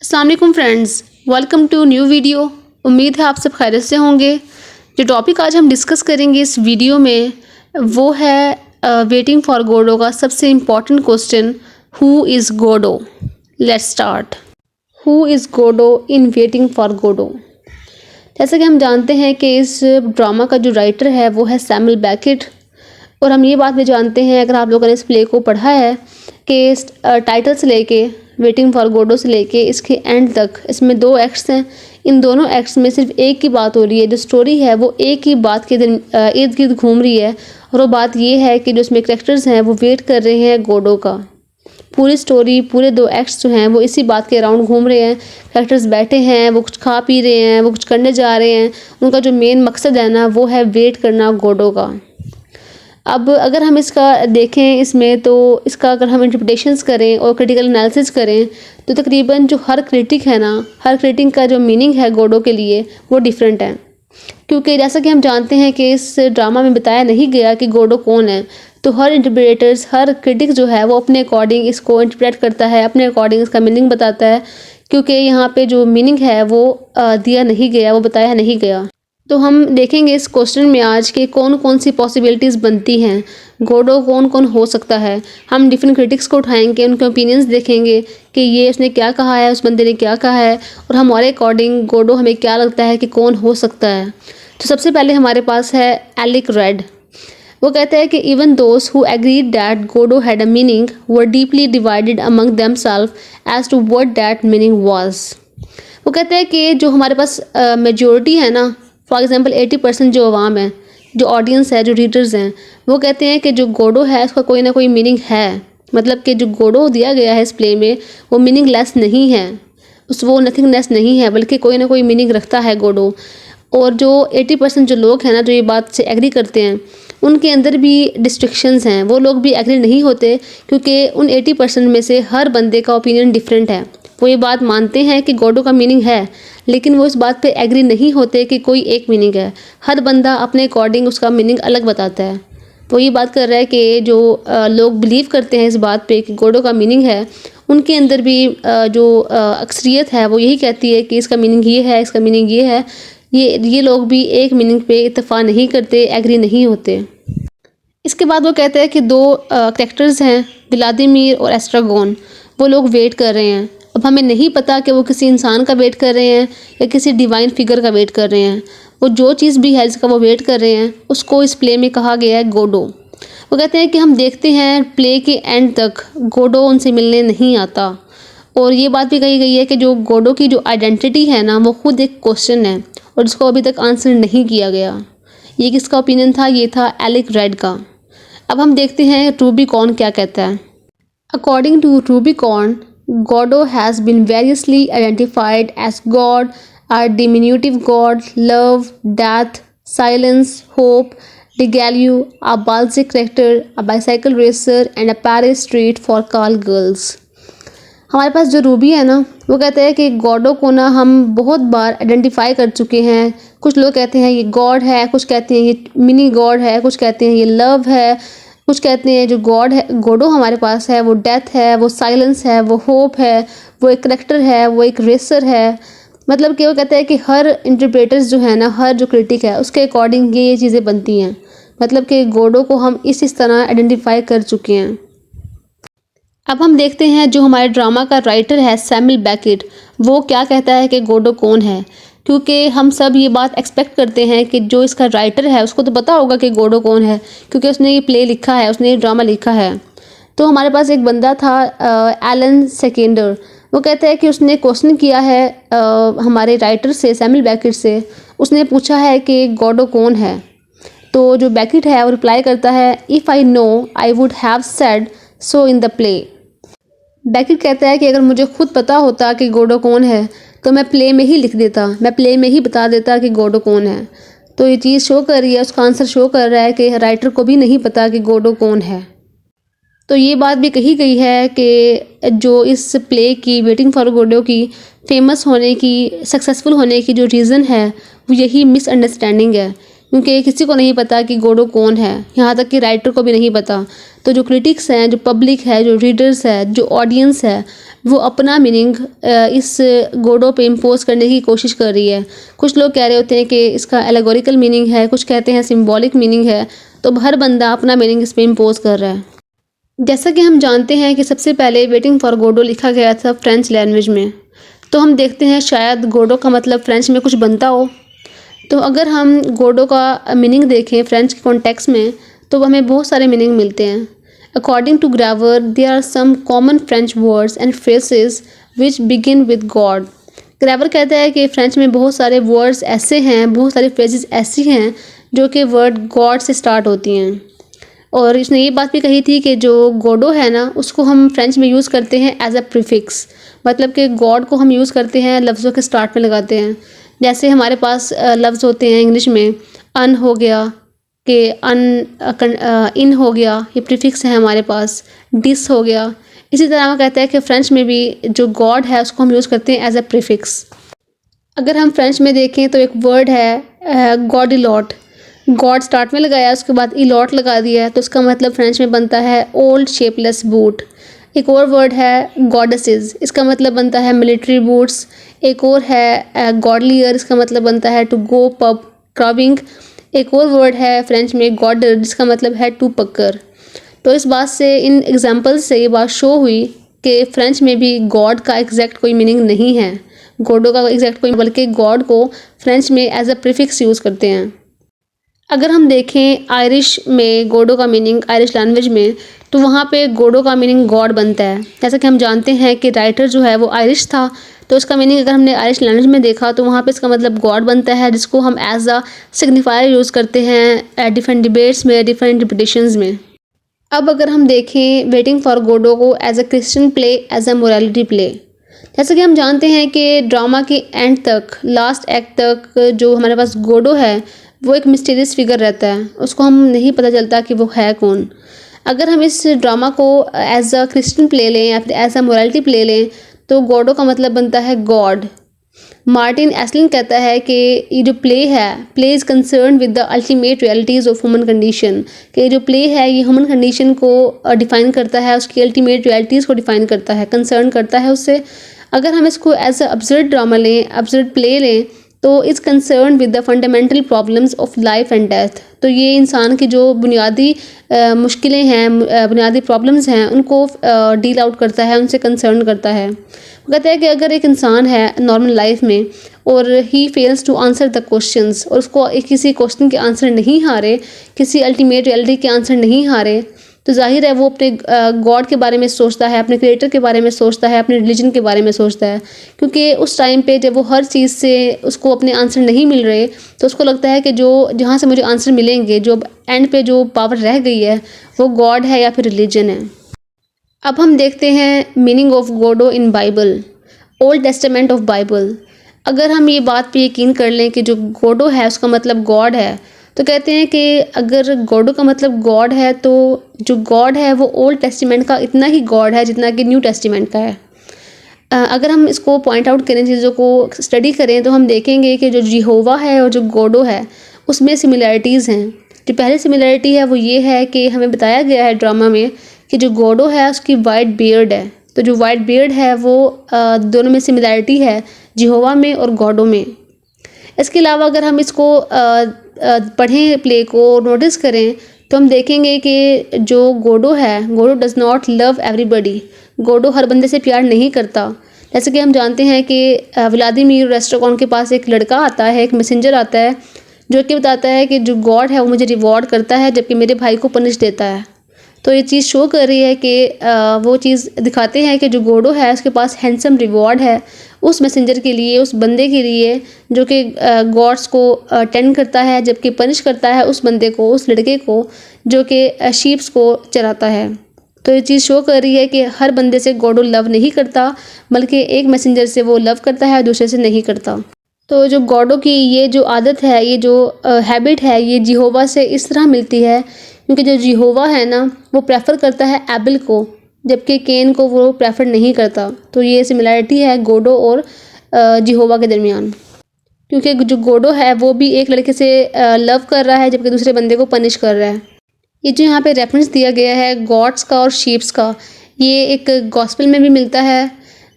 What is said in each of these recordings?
अस्सलाम वालेकुम friends, welcome to new video. उम्मीद है आप सब खैरियत से होंगे। जो टॉपिक आज हम डिस्कस करेंगे इस वीडियो में वो है वेटिंग फॉर गोडो का सबसे important question, who is Godot. Let's start. Who is Godot in waiting for Godot. जैसा कि हम जानते हैं कि इस ड्रामा का जो राइटर है वो है सैमुअल बेकेट, और हम ये बात भी जानते हैं, अगर आप लोगों ने इस प्ले को पढ़ा है, कि टाइटल से लेके वेटिंग फॉर गोडो से लेके इसके एंड तक इसमें 2 एक्ट्स हैं। इन दोनों एक्ट्स में सिर्फ एक ही बात हो रही है, जो स्टोरी है वो एक ही बात के इर्द गिर्द घूम रही है, और वो बात ये है कि जो इसमें कैरेक्टर्स हैं वो वेट कर रहे हैं गोडो का। पूरी स्टोरी, पूरे 2 एक्ट्स जो हैं वो इसी बात के अराउंड घूम रहे हैं। कैरेक्टर्स बैठे हैं, वो कुछ खा पी रहे हैं, वो कुछ करने जा रहे हैं। उनका जो मेन मकसद है ना वो है वेट करना गोडो का। अब अगर हम इसका देखें इसमें, तो इसका अगर हम इंटरप्रिटेशंस करें और क्रिटिकल एनालिसिस करें तो तकरीबन जो हर क्रिटिक है ना, हर क्रिटिक का जो मीनिंग है गोडो के लिए वो डिफरेंट है। क्योंकि जैसा कि हम जानते हैं कि इस ड्रामा में बताया नहीं गया कि गोडो कौन है, तो हर इंटरप्रेटर्स, हर क्रिटिक जो है वो अपने अकॉर्डिंग इसको इंटरप्रेट करता है, अपने अकॉर्डिंग इसका मीनिंग बताता है। क्योंकि यहाँ पे जो मीनिंग है वो दिया नहीं गया, वो बताया नहीं गया। तो हम देखेंगे इस क्वेश्चन में आज कि कौन कौन सी पॉसिबिलिटीज़ बनती हैं, गोडो कौन कौन हो सकता है। हम डिफरेंट क्रिटिक्स को उठाएंगे, उनके ओपिनियंस देखेंगे कि ये उसने क्या कहा है, उस बंदे ने क्या कहा है, और हमारे अकॉर्डिंग गोडो हमें क्या लगता है कि कौन हो सकता है। तो सबसे पहले हमारे पास है एलिक रेड। वो कहते हैं कि even those who agreed that Godot had a meaning were deeply divided among themselves as to what that meaning was. वो कहते हैं कि जो हमारे पास मेजोरिटी है ना, फॉर एग्जांपल 80% जो अवाम है, जो ऑडियंस है, जो रीडर्स हैं, वो कहते हैं कि जो गोडो है उसका कोई ना कोई मीनिंग है। मतलब कि जो गोडो दिया गया है इस प्ले में वो मीनिंगलेस नहीं है, वो नथिंगनेस नहीं है, बल्कि कोई ना कोई मीनिंग रखता है गोडो। और जो 80% जो लोग हैं ना, जो ये बात से एग्री करते हैं, उनके अंदर भी डिस्ट्रिक्शंस हैं। वो लोग भी एग्री नहीं होते, क्योंकि उन 80% में से हर बंदे का ओपिनियन डिफरेंट है। वो ये बात मानते हैं कि गोडो का मीनिंग है, लेकिन वो इस बात पे एग्री नहीं होते कि कोई एक मीनिंग है। हर बंदा अपने अकॉर्डिंग उसका मीनिंग अलग बताता है। वो ये बात कर रहा है कि जो लोग बिलीव करते हैं इस बात पे कि गोडो का मीनिंग है, उनके अंदर भी जो अक्सरियत है वो यही कहती है कि इसका मीनिंग ये है, इसका मीनिंग ये है। ये लोग भी एक मीनिंग पे इत्तेफाक नहीं करते, एग्री नहीं होते। इसके बाद वो कहते हैं कि 2 कैरेक्टर्स हैं, व्लादिमीर और एस्ट्रागोन, वो लोग वेट कर रहे हैं। अब हमें नहीं पता कि वो किसी इंसान का वेट कर रहे हैं या किसी डिवाइन फिगर का वेट कर रहे हैं। वो जो चीज़ भी है जिसका वो वेट कर रहे हैं, उसको इस प्ले में कहा गया है गोडो। वो कहते हैं कि हम देखते हैं प्ले के एंड तक गोडो उनसे मिलने नहीं आता। और ये बात भी कही गई है कि जो गोडो की जो आइडेंटिटी है ना, वो खुद एक क्वेश्चन है और जिसको अभी तक आंसर नहीं किया गया। ये किसका ओपिनियन था? ये था एलिक रेड का। अब हम देखते हैं रूबिकॉन क्या कहता है। According to Rubicon, Godot has been variously identified as God, a diminutive god, love, death, silence, hope, Degalu, a Balzac character, a bicycle racer, and a Paris street for call girls. हमारे पास जो Ruby है ना, वो कहते हैं कि Godot को ना हम बहुत बार आइडेंटिफाई कर चुके हैं। कुछ लोग कहते हैं ये गॉड है, कुछ कहते हैं ये मिनी गॉड है, कुछ कहते हैं ये लव है, कुछ कहते हैं जो गॉड है, गोडो हमारे पास है वो डेथ है, वो साइलेंस है, वो होप है, वो एक करेक्टर है, वो एक रेसर है। मतलब कि वो कहते हैं कि हर इंटरप्रेटर्स जो है ना, हर जो क्रिटिक है उसके अकॉर्डिंग ये चीज़ें बनती हैं। मतलब कि गोडो को हम इस तरह आइडेंटिफाई कर चुके हैं। अब हम देखते हैं जो हमारे ड्रामा का राइटर है सैमुअल बेकेट, वो क्या कहता है कि गोडो कौन है। क्योंकि हम सब ये बात एक्सपेक्ट करते हैं कि जो इसका राइटर है उसको तो पता होगा कि गोडो कौन है, क्योंकि उसने ये प्ले लिखा है, उसने ये ड्रामा लिखा है। तो हमारे पास एक बंदा था एलन सेकेंडर, वो कहते हैं कि उसने क्वेश्चन किया है हमारे राइटर से, सैमुअल बेकेट से। उसने पूछा है कि गोडो कौन है। तो जो बेकेट है वो रिप्लाई करता है, if I know I would have said so in the play. Beckett कहता है कि अगर मुझे खुद पता होता कि गोडो कौन है तो मैं प्ले में ही लिख देता, मैं प्ले में ही बता देता कि गोडो कौन है। तो ये चीज़ शो कर रही है, उसका आंसर शो कर रहा है कि राइटर को भी नहीं पता कि गोडो कौन है। तो ये बात भी कही गई है कि जो इस प्ले की वेटिंग फॉर गोडो की फेमस होने की, सक्सेसफुल होने की जो रीज़न है वो यही मिसअंडरस्टैंडिंग है क्योंकि किसी को नहीं पता कि गोडो कौन है, यहाँ तक कि राइटर को भी नहीं पता। तो जो क्रिटिक्स हैं, जो पब्लिक है, जो रीडर्स है, जो ऑडियंस है, वो अपना मीनिंग इस गोडो पे इम्पोज करने की कोशिश कर रही है। कुछ लोग कह रहे होते हैं कि इसका एलेगोरिकल मीनिंग है, कुछ कहते हैं सिम्बॉलिक मीनिंग है। तो हर बंदा अपना मीनिंग इस पर इम्पोज कर रहा है। जैसा कि हम जानते हैं कि सबसे पहले वेटिंग फॉर गोडो लिखा गया था फ्रेंच लैंग्वेज में। तो हम देखते हैं शायद गोडो का मतलब फ्रेंच में कुछ बनता हो। तो अगर हम गोडो का मीनिंग देखें फ्रेंच के कॉन्टेक्स्ट में, तो हमें बहुत सारे मीनिंग मिलते हैं। According to grammar there are some common French words and phrases which begin with God. Grammar कहता है कि फ्रेंच में बहुत सारे वर्ड्स ऐसे हैं, बहुत सारी फ्रेजेस ऐसी हैं जो कि वर्ड गॉड से स्टार्ट होती हैं। और इसने ये बात भी कही थी कि जो गोडो है ना, उसको हम फ्रेंच में यूज़ करते हैं एज अ प्रीफिक्स, मतलब कि गॉड को हम यूज़ करते हैं लफ्ज़ों के स्टार्ट में लगाते हैं। जैसे हमारे पास लफ्ज़ होते हैं इंग्लिश में अन हो गया, कि इन हो गया, ये प्रीफिक्स है हमारे पास। डिस हो गया। इसी तरह वो कहता है कि फ्रेंच में भी जो गॉड है उसको हम यूज़ करते हैं एज अ प्रीफिक्स। अगर हम फ्रेंच में देखें तो एक वर्ड है गॉडिलॉट। गॉड स्टार्ट में लगाया, उसके बाद इलॉट लगा दिया, तो उसका मतलब फ्रेंच में बनता है ओल्ड शेपलेस बूट। एक और वर्ड है गॉडेसेस, इसका मतलब बनता है मिलिट्री बूट्स। एक और है गॉडलियर, इसका मतलब बनता है टू गो पब क्रबिंग। एक और वर्ड है फ्रेंच में गॉडर, जिसका मतलब है टू पक्कर। तो इस बात से, इन एग्जाम्पल्स से ये बात शो हुई कि फ्रेंच में भी गॉड का एग्जैक्ट कोई मीनिंग नहीं है, गोडो का एग्जैक्ट कोई, बल्कि गॉड को फ्रेंच में एज अ प्रीफिक्स यूज़ करते हैं। अगर हम देखें आयरिश में गोडो का मीनिंग, आयरिश लैंग्वेज में, तो वहाँ पे गोडो का मीनिंग गॉड बनता है। जैसा कि हम जानते हैं कि राइटर जो है वो आयरिश था, तो उसका मीनिंग अगर हमने आयरिश लैंग्वेज में देखा तो वहाँ पे इसका मतलब गॉड बनता है, जिसको हम एज अ सिग्निफायर यूज़ करते हैं डिफरेंट डिबेट्स में, डिफरेंट इंटरप्रिटेशंस में। अब अगर हम देखें वेटिंग फॉर गोडो को as a Christian play, as a morality play, जैसे कि हम जानते हैं कि ड्रामा के एंड तक, लास्ट एक्ट तक, जो हमारे पास गोडो है वो एक मिस्टीरियस फिगर रहता है, उसको हम नहीं पता चलता कि वो है कौन। अगर हम इस ड्रामा को एज अ क्रिश्चियन प्ले लें या फिर एज अ मोरालिटी प्ले लें, तो गोडो का मतलब बनता है गॉड। मार्टिन एस्लिंग कहता है कि ये जो प्ले है, play is concern with the ultimate realities of human condition, कि जो प्ले है ये ह्यूमन कंडीशन को डिफ़ाइन करता है, उसकी अल्टीमेट रियलिटीज़ को डिफ़ाइन करता है, कंसर्न करता है उससे। अगर हम इसको एज अ अब्सर्ड ड्रामा लें, अब्सर्ड प्ले लें, तो is concern with the fundamental problems of life and death. तो ये इंसान की जो बुनियादी मुश्किलें हैं, बुनियादी प्रॉब्लम्स हैं, उनको डील आउट करता है, उनसे कंसर्न करता है। वो कहता है कि अगर एक इंसान है नॉर्मल लाइफ में और he fails to answer the questions, और उसको किसी क्वेश्चन के आंसर नहीं हारे, किसी अल्टीमेट रियलिटी के आंसर नहीं हारे, तो जाहिर है वो अपने गॉड के बारे में सोचता है, अपने क्रिएटर के बारे में सोचता है, अपने रिलीजन के बारे में सोचता है। क्योंकि उस टाइम पे जब वो हर चीज़ से उसको अपने आंसर नहीं मिल रहे, तो उसको लगता है कि जो जहाँ से मुझे आंसर मिलेंगे, जो एंड पे जो पावर रह गई है, वो गॉड है या फिर रिलीजन है। अब हम देखते हैं meaning of Godot in Bible, Old Testament of Bible. अगर हम ये बात पे यकीन कर लें कि जो गोडो है उसका मतलब गॉड है, तो कहते हैं कि अगर गोडो का मतलब गॉड है, तो जो गॉड है वो ओल्ड टेस्टामेंट का इतना ही गॉड है जितना कि न्यू टेस्टामेंट का है। अगर हम इसको पॉइंट आउट करें, चीज़ों को स्टडी करें, तो हम देखेंगे कि जो यहोवा है और जो गोडो है उसमें सिमिलैरिटीज़ हैं। जो पहली सिमिलैरिटी है वो ये है कि हमें बताया गया है ड्रामा में कि जो गोडो है उसकी वाइट बियर्ड है। तो जो वाइट बियर्ड है वो दोनों में सिमिलैरिटी है, यहोवा में और गॉडो में। इसके अलावा अगर हम इसको पढ़ें, प्ले को नोटिस करें, तो हम देखेंगे कि जो गोडो है, गोडो डज़ नॉट लव एवरीबडी। गोडो हर बंदे से प्यार नहीं करता। जैसे कि हम जानते हैं कि व्लादिमीर रेस्ट्रोकॉन के पास एक लड़का आता है, एक मैसेंजर आता है, जो कि बताता है कि जो गॉड है वो मुझे रिवॉर्ड करता है, जबकि मेरे भाई को पनिश देता है। तो ये चीज़ शो कर रही है कि वो चीज़ दिखाते हैं कि जो गोडो है उसके पास हैंडसम रिवॉर्ड है उस मैसेंजर के लिए, उस बंदे के लिए जो कि गॉड्स को टेंड करता है, जबकि पनिश करता है उस बंदे को, उस लड़के को जो कि शीप्स को चराता है। तो ये चीज़ शो कर रही है कि हर बंदे से गोडो लव नहीं करता, बल्कि एक मैसेंजर से वो लव करता है, दूसरे से नहीं करता। तो जो गॉडो की ये जो आदत है, ये जो हैबिट है, ये यहोवा से इस तरह मिलती है क्योंकि जो यहोवा है ना, वो प्रेफर करता है एबल को, जबकि केन को वो प्रेफर नहीं करता। तो ये सिमिलैरिटी है गोडो और यहोवा के दरमियान। क्योंकि जो गोडो है वो भी एक लड़के से लव कर रहा है जबकि दूसरे बंदे को पनिश कर रहा है। ये जो यहाँ पे रेफरेंस दिया गया है गॉड्स का और शीप्स का, ये एक गॉस्पेल में भी मिलता है।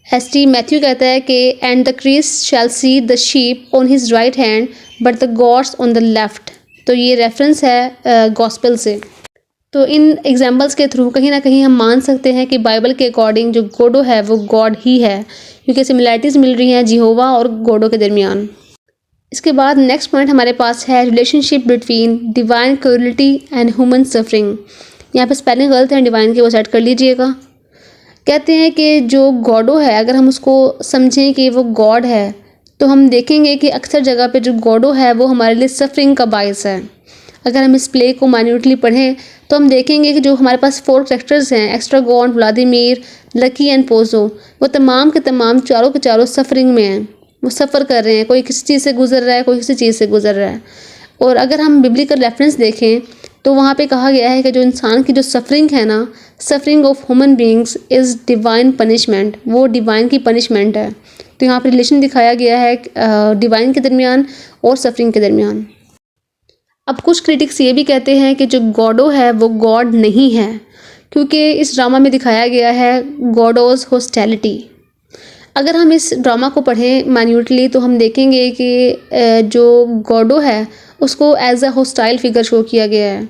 एस.टी. मैथ्यू कहता है कि and the Christ shall see the sheep on his right hand but the gods on the left. तो ये रेफरेंस है गॉस्पेल से। तो इन एग्जाम्पल्स के थ्रू कहीं ना कहीं हम मान सकते हैं कि बाइबल के अकॉर्डिंग जो गोडो है वो गॉड ही है, क्योंकि सिमिलैरिटीज़ मिल रही हैं जिहोवा और गोडो के दरमियान। इसके बाद नेक्स्ट पॉइंट हमारे पास है relationship between divine क्रूरलिटी and human suffering. यहाँ पे स्पेलिंग गलत है डिवाइन के, वो सेट कर लीजिएगा। कहते हैं कि जो गॉडो है अगर हम उसको समझें कि वो गॉड है तो हम देखेंगे कि अक्सर जगह पे जो गॉडो है वो हमारे लिए सफरिंग का बायस है। अगर हम इस प्ले को माइन्यूटली पढ़ें तो हम देखेंगे कि जो हमारे पास 4 कैरेक्टर्स हैं एस्ट्रागॉन, व्लादिमीर, लकी एंड पोजो, वो तमाम के तमाम चारों के चारों सफरिंग में हैं। वो सफ़र कर रहे हैं, कोई किसी चीज़ से गुजर रहा है, कोई किसी चीज़ से गुजर रहा है। और अगर हम बिब्लिकल रेफरेंस देखें तो वहाँ पे कहा गया है कि जो इंसान की जो सफरिंग है ना, suffering of human beings is divine punishment, वो डिवाइन की पनिशमेंट है। तो यहाँ पर रिलेशन दिखाया गया है डिवाइन के दरमियान और सफरिंग के दरमियान। अब कुछ क्रिटिक्स ये भी कहते हैं कि जो गॉडो है वो गॉड नहीं है, क्योंकि इस ड्रामा में दिखाया गया है गॉडोज हॉस्टैलिटी। अगर हम इस ड्रामा को पढ़ें माइन्यूटली तो हम देखेंगे कि जो गॉडो है उसको as a hostile figure show किया गया है।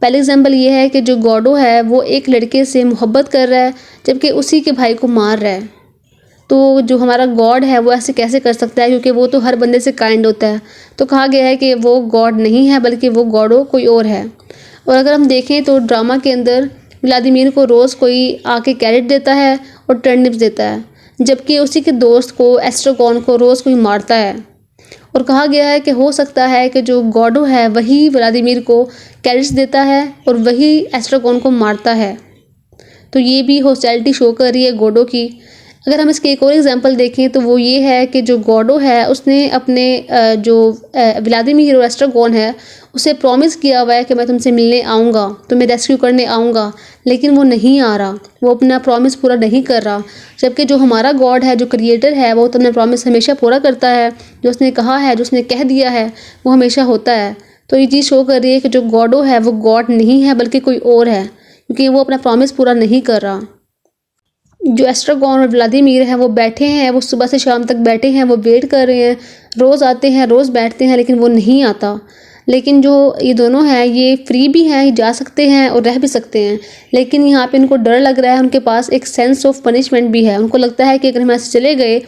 पहले एग्जांपल ये है कि जो गॉडो है वो एक लड़के से मोहब्बत कर रहा है जबकि उसी के भाई को मार रहा है। तो जो हमारा गॉड है वो ऐसे कैसे कर सकता है, क्योंकि वो तो हर बंदे से काइंड होता है। तो कहा गया है कि वो गॉड नहीं है बल्कि वो गॉडो कोई और है। और अगर हम देखें तो ड्रामा के अंदर व्लादिमीर को रोज़ कोई आके कैरेट देता है और टर्निप्स देता है, जबकि उसी के दोस्त को एस्ट्रागॉन को रोज़ कोई मारता है। और कहा गया है कि हो सकता है कि जो गॉडो है वही व्लादिमीर को कैरेट्स देता है और वही एस्ट्रागॉन को मारता है। तो ये भी हॉस्टिलिटी शो कर रही है गॉडो की। अगर हम इसके एक और एग्जांपल देखें तो वो ये है कि जो गॉडो है उसने अपने जो व्लादिमीर और एस्ट्रागॉन है उसे प्रॉमिस किया हुआ है कि मैं तुमसे मिलने आऊँगा, तुम्हें रेस्क्यू करने आऊँगा, लेकिन वो नहीं आ रहा, वो अपना प्रॉमिस पूरा नहीं कर रहा। जबकि जो हमारा गॉड है, जो क्रिएटर है, वो तो अपना प्रॉमिस हमेशा पूरा करता है। जो उसने कहा है, जो उसने कह दिया है, वो हमेशा होता है। तो ये चीज़ शो कर रही है कि जो गॉडो है वो गॉड नहीं है बल्कि कोई और है, क्योंकि वो अपना प्रॉमिस पूरा नहीं कर रहा। जो एस्ट्रागॉन और व्लादिमीर हैं वो बैठे हैं, वो सुबह से शाम तक बैठे हैं, वो वेट कर रहे हैं, रोज़ आते हैं, रोज़ बैठते हैं, लेकिन वो नहीं आता। लेकिन जो ये दोनों हैं ये फ्री भी हैं, ये जा सकते हैं और रह भी सकते हैं, लेकिन यहाँ पे इनको डर लग रहा है। उनके पास एक सेंस ऑफ पनिशमेंट भी है। उनको लगता है कि अगर हम ऐसे चले गए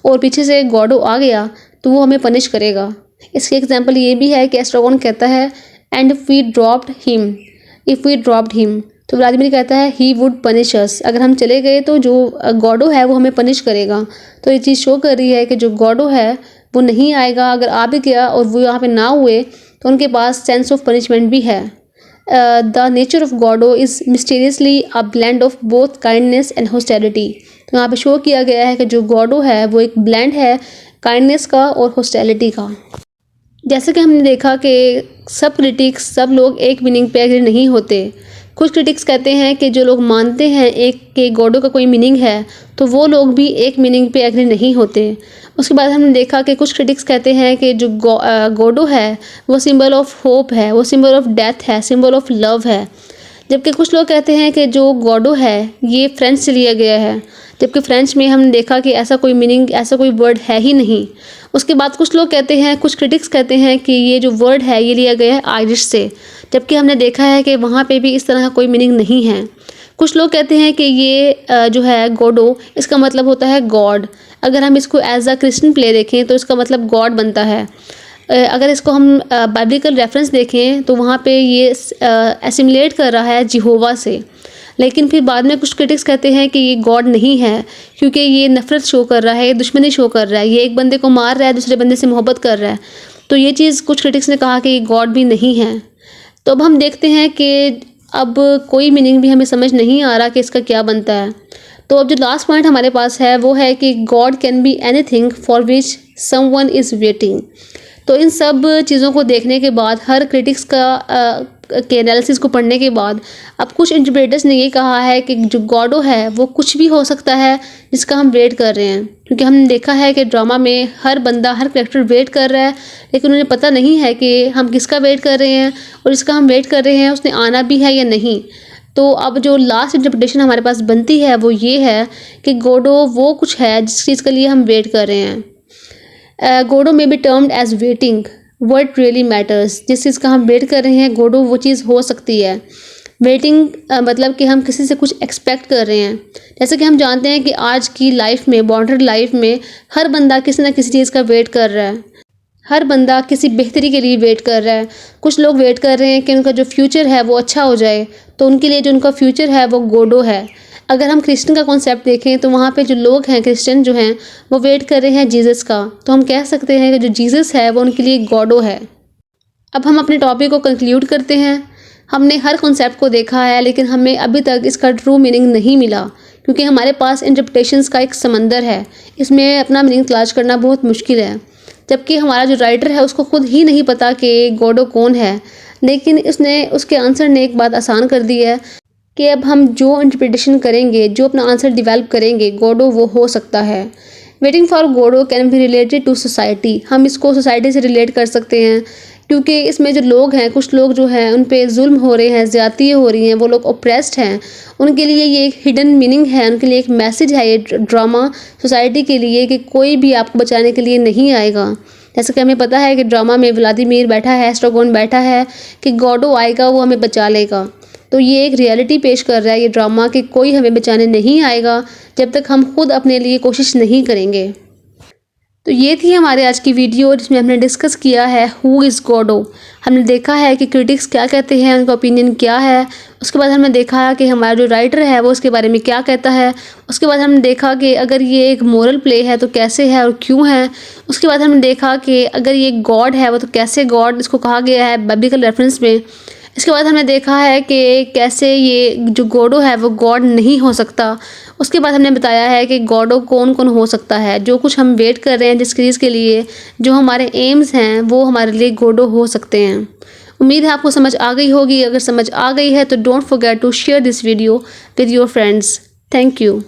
और पीछे से गॉडो आ गया तो वो हमें पनिश करेगा। इसके एग्जाम्पल ये भी है कि एस्ट्रागॉन कहता है and if we dropped him, तो व्लादिमीर कहता है ही वुड पनिश अस, अगर हम चले गए तो जो गॉडो है वो हमें पनिश करेगा। तो ये चीज़ शो कर रही है कि जो गॉडो है वो नहीं आएगा। अगर आ भी गया और वो यहाँ पे ना हुए तो उनके पास सेंस ऑफ पनिशमेंट भी है। The nature of Godot is mysteriously a blend of both kindness and hostility. तो यहाँ पे शो किया गया है कि जो गॉडो है वो एक ब्लेंड है काइंडनेस का और हॉस्टिलिटी का। जैसे कि हमने देखा कि सब क्रिटिक्स, सब लोग एक मीनिंग पे एग्री नहीं होते। कुछ क्रिटिक्स कहते हैं कि जो लोग मानते हैं एक के गॉडो का कोई मीनिंग है तो वो लोग भी एक मीनिंग पे एग्री नहीं होते। उसके बाद हमने देखा कि कुछ क्रिटिक्स कहते हैं कि जो गॉडो है वो सिंबल ऑफ होप है, वो सिंबल ऑफ डेथ है, सिंबल ऑफ लव है। जबकि कुछ लोग कहते हैं कि जो गॉडो है ये फ्रेंच से लिया गया है, जबकि फ्रेंच में हमने देखा कि ऐसा कोई मीनिंग, ऐसा कोई वर्ड है ही नहीं। उसके बाद कुछ लोग कहते हैं, कुछ क्रिटिक्स कहते हैं कि ये जो वर्ड है ये लिया गया है आयरिश से, जबकि हमने देखा है कि वहाँ पे भी इस तरह का कोई मीनिंग नहीं है। कुछ लोग कहते हैं कि ये जो है गॉडो, इसका मतलब होता है गॉड। अगर हम इसको एज अ क्रिश्चियन प्ले देखें तो इसका मतलब गॉड बनता है। अगर इसको हम बाइबलिकल रेफरेंस देखें तो वहाँ पे ये एसिमुलेट कर रहा है जिहोवा से। लेकिन फिर बाद में कुछ क्रिटिक्स कहते हैं कि ये गॉड नहीं है, क्योंकि ये नफ़रत शो कर रहा है, ये दुश्मनी शो कर रहा है, ये एक बंदे को मार रहा है, दूसरे बंदे से मोहब्बत कर रहा है। तो ये चीज़ कुछ क्रिटिक्स ने कहा कि ये गॉड भी नहीं है। तो अब हम देखते हैं कि अब कोई मीनिंग भी हमें समझ नहीं आ रहा कि इसका क्या बनता है। तो अब जो लास्ट पॉइंट हमारे पास है वो है कि God can be anything for which someone is waiting. तो इन सब चीज़ों को देखने के बाद हर क्रिटिक्स का के एनालिसिस को पढ़ने के बाद अब कुछ इंटरप्रेटर्स ने ये कहा है कि जो गॉडो है वो कुछ भी हो सकता है जिसका हम वेट कर रहे हैं, क्योंकि हमने देखा है कि ड्रामा में हर बंदा हर कैरेक्टर वेट कर रहा है, लेकिन उन्हें पता नहीं है कि हम किसका वेट कर रहे हैं और जिसका हम वेट कर रहे हैं उसने आना भी है या नहीं। तो अब जो लास्ट इंटरप्रिटेशन हमारे पास बनती है वो ये है कि गॉडो वो कुछ है जिस चीज़ के लिए हम वेट कर रहे हैं। गॉडो में be termed as waiting what really matters. जिस चीज़ का हम वेट कर रहे हैं गॉडो वो चीज़ हो सकती है। वेटिंग मतलब कि हम किसी से कुछ एक्सपेक्ट कर रहे हैं। जैसे कि हम जानते हैं कि आज की लाइफ में, मॉडर्न लाइफ में हर बंदा किसी ना किसी चीज़ का वेट कर रहा है, हर बंदा किसी बेहतरी के लिए वेट कर रहा है। कुछ लोग वेट कर रहे हैं कि उनका जो फ्यूचर है वो अच्छा हो जाए, तो उनके लिए जो उनका फ्यूचर है वो गॉडो है। अगर हम क्रिश्चियन का कॉन्सेप्ट देखें तो वहाँ पे जो लोग हैं क्रिश्चियन जो हैं वो वेट कर रहे हैं जीसस का, तो हम कह सकते हैं कि जो जीसस है वो उनके लिए गॉडो है। अब हम अपने टॉपिक को कंक्लूड करते हैं। हमने हर कॉन्सेप्ट को देखा है लेकिन हमें अभी तक इसका ट्रू मीनिंग नहीं मिला, क्योंकि हमारे पास इंटरप्रिटेशंस का एक समंदर है। इसमें अपना मीनिंग तलाश करना बहुत मुश्किल है, जबकि हमारा जो राइटर है उसको खुद ही नहीं पता कि गॉडो कौन है, लेकिन उसके आंसर ने एक बात आसान कर दी है कि अब हम जो इंटरप्रिटेशन करेंगे, जो अपना आंसर डेवलप करेंगे, गॉडो वो हो सकता है। Waiting for Godot can be related to society. हम इसको सोसाइटी से रिलेट कर सकते हैं, क्योंकि इसमें जो लोग हैं, कुछ लोग जो हैं उन पे जुल्म हो रहे हैं, ज़्यादतियाँ हो रही हैं, वो लोग ओप्रेस्ड हैं, उनके लिए ये एक हिडन मीनिंग है, उनके लिए एक मैसेज है ये ड्रामा सोसाइटी के लिए कि कोई भी आपको बचाने के लिए नहीं आएगा। जैसे कि हमें पता है कि ड्रामा में व्लादिमीर बैठा है, एस्ट्रागोन बैठा है कि गॉडो आएगा वो हमें बचा लेगा। तो ये एक रियलिटी पेश कर रहा है ये ड्रामा कि कोई हमें बचाने नहीं आएगा जब तक हम खुद अपने लिए कोशिश नहीं करेंगे। तो ये थी हमारे आज की वीडियो जिसमें हमने डिस्कस किया है हु इज़ गॉडो। हमने देखा है कि क्रिटिक्स क्या कहते हैं, उनका ओपिनियन क्या है। उसके बाद हमने देखा कि हमारा जो राइटर है वो उसके बारे में क्या कहता है। उसके बाद हमने देखा कि अगर ये एक मोरल प्ले है तो कैसे है और क्यों है। उसके बाद हमने देखा कि अगर ये गॉड है वो तो कैसे गॉड इसको कहा गया है बिब्लिकल रेफरेंस में। इसके बाद हमने देखा है कि कैसे ये जो गॉडो है वो गॉड नहीं हो सकता। उसके बाद हमने बताया है कि गॉडो कौन कौन हो सकता है। जो कुछ हम वेट कर रहे हैं जिस चीज़ के लिए, जो हमारे एम्स हैं वो हमारे लिए गॉडो हो सकते हैं। उम्मीद है आपको समझ आ गई होगी। अगर समझ आ गई है तो don't forget to share this video with your friends. Thank you.